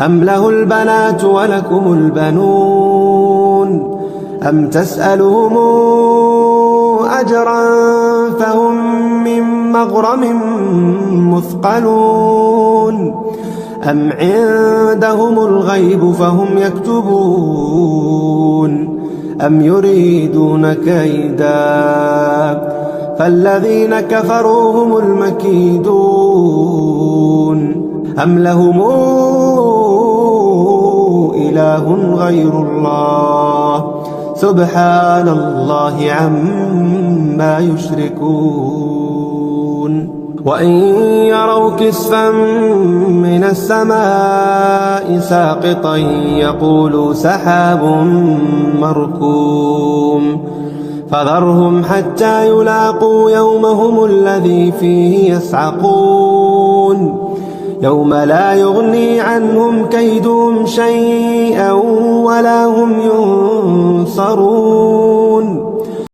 أم له البنات ولكم البنون أم تسألهم أجرا فهم من مغرم مثقلون أم عندهم الغيب فهم يكتبون أم يريدون كيدا فالذين كفروا هم المكيدون أم لهم إله غير الله سبحان الله عما يشركون وإن يروا كسفا من السماء ساقطا يقولوا سحاب مركوم فذرهم حتى يلاقوا يومهم الذي فيه يصعقون يوم لا يغني عنهم كيدهم شيئا ولا هم ينصرون